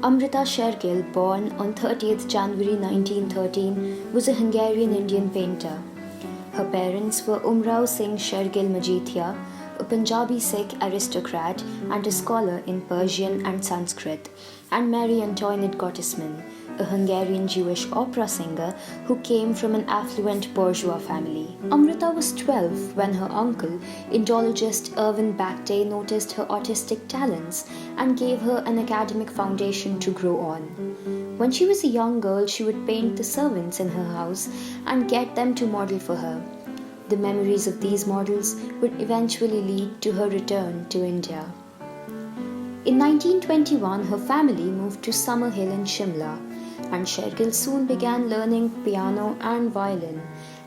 Amrita Sher Gil, born on 30th January 1913, was a Hungarian-Indian painter. Her parents were Umrao Singh Sher Gil Majithia, a Punjabi Sikh aristocrat and a scholar in Persian and Sanskrit, and Mary Antoinette Gottesman, a Hungarian Jewish opera singer who came from an affluent bourgeois family. Amrita was 12 when her uncle, Indologist Irvin Backday, noticed her artistic talents and gave her an academic foundation to grow on. When she was a young girl, she would paint the servants in her house and get them to model for her. The memories of these models would eventually lead to her return to India. In 1921, her family moved to Summerhill in Shimla, and Sher Gil soon began learning piano and violin,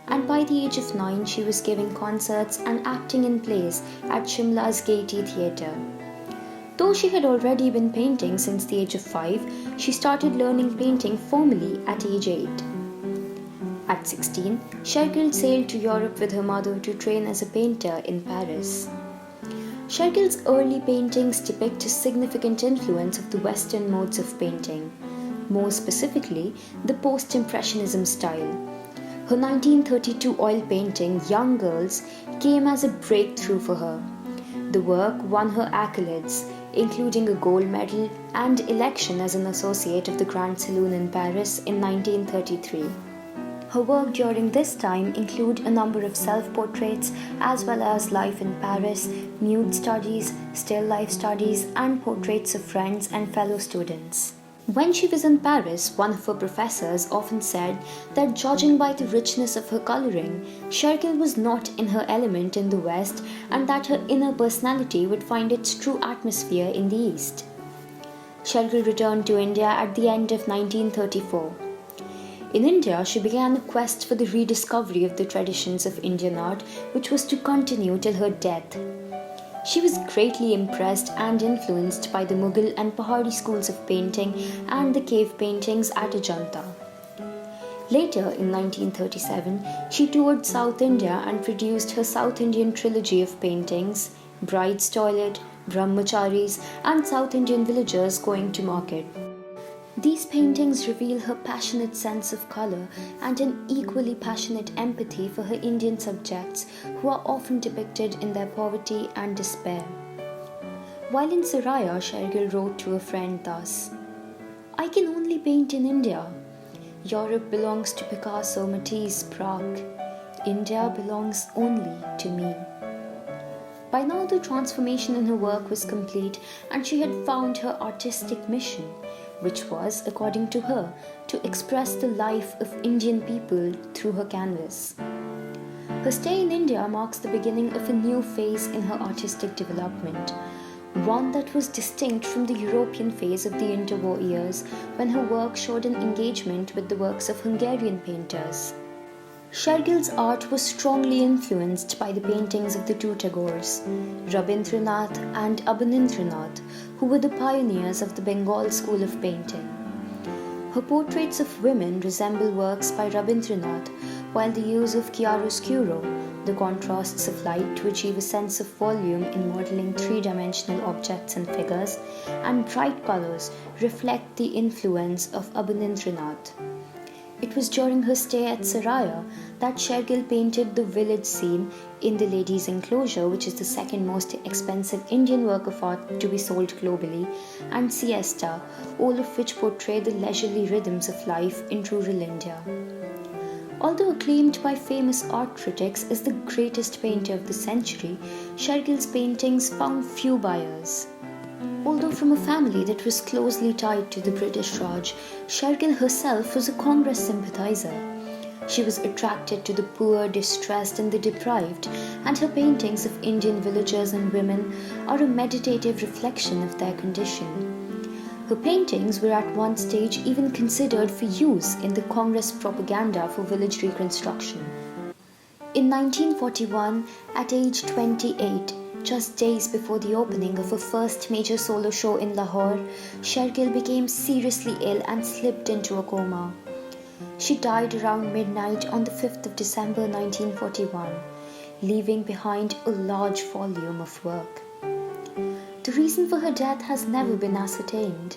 and by the age of 9 she was giving concerts and acting in plays at Shimla's Gaiety Theatre. Though she had already been painting since the age of 5, she started learning painting formally at age 8. At 16, Sher Gil sailed to Europe with her mother to train as a painter in Paris. Sher Gil's early paintings depict a significant influence of the Western modes of painting, more specifically the post-impressionism style. Her 1932 oil painting Young Girls came as a breakthrough for her. The work won her accolades, including a gold medal and election as an associate of the Grand Saloon in Paris in 1933. Her work during this time include a number of self-portraits as well as life in Paris, nude studies, still life studies, and portraits of friends and fellow students. When she was in Paris, one of her professors often said that judging by the richness of her coloring, Sher Gil was not in her element in the West and that her inner personality would find its true atmosphere in the East. Sher Gil returned to India at the end of 1934. In India, she began a quest for the rediscovery of the traditions of Indian art, which was to continue till her death. She was greatly impressed and influenced by the Mughal and Pahari schools of painting and the cave paintings at Ajanta. Later, in 1937, she toured South India and produced her South Indian trilogy of paintings, Bride's Toilet, Brahmacharis, and South Indian villagers going to market. These paintings reveal her passionate sense of colour and an equally passionate empathy for her Indian subjects who are often depicted in their poverty and despair. While in Saraya, Sher Gil wrote to a friend thus, "I can only paint in India. Europe belongs to Picasso, Matisse, Prague. India belongs only to me." By now the transformation in her work was complete and she had found her artistic mission, which was, according to her, to express the life of Indian people through her canvas. Her stay in India marks the beginning of a new phase in her artistic development, one that was distinct from the European phase of the interwar years when her work showed an engagement with the works of Hungarian painters. Sher Gil's art was strongly influenced by the paintings of the two Tagores, Rabindranath and Abanindranath, who were the pioneers of the Bengal school of painting. Her portraits of women resemble works by Rabindranath, while the use of chiaroscuro, the contrasts of light to achieve a sense of volume in modeling three-dimensional objects and figures, and bright colors reflect the influence of Abanindranath. It was during her stay at Saraya that Sher Gil painted the village scene in The Ladies' Enclosure, which is the second most expensive Indian work of art to be sold globally, and Siesta, all of which portray the leisurely rhythms of life in rural India. Although acclaimed by famous art critics as the greatest painter of the century, Sher Gil's paintings found few buyers. Although from a family that was closely tied to the British Raj, Sher Gil herself was a Congress sympathizer. She was attracted to the poor, distressed, and the deprived, and her paintings of Indian villagers and women are a meditative reflection of their condition. Her paintings were at one stage even considered for use in the Congress propaganda for village reconstruction. In 1941, at age 28, just days before the opening of her first major solo show in Lahore, Sher Gil became seriously ill and slipped into a coma. She died around midnight on the 5th of December 1941, leaving behind a large volume of work. The reason for her death has never been ascertained.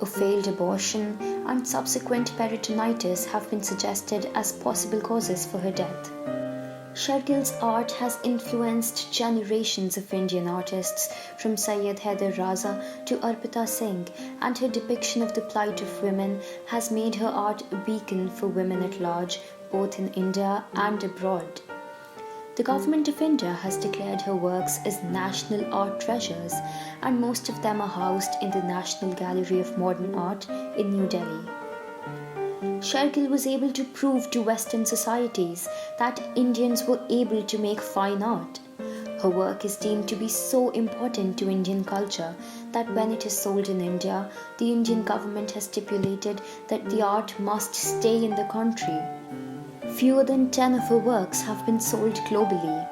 A failed abortion and subsequent peritonitis have been suggested as possible causes for her death. Sher Gil's art has influenced generations of Indian artists, from Syed Haider Raza to Arpita Singh, and her depiction of the plight of women has made her art a beacon for women at large, both in India and abroad. The Government of India has declared her works as national art treasures, and most of them are housed in the National Gallery of Modern Art in New Delhi. Sher Gil was able to prove to Western societies that Indians were able to make fine art. Her work is deemed to be so important to Indian culture that when it is sold in India, the Indian government has stipulated that the art must stay in the country. Fewer than 10 of her works have been sold globally.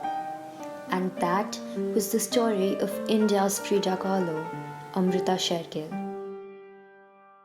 And that was the story of India's Frida Kahlo, Amrita Sher Gil.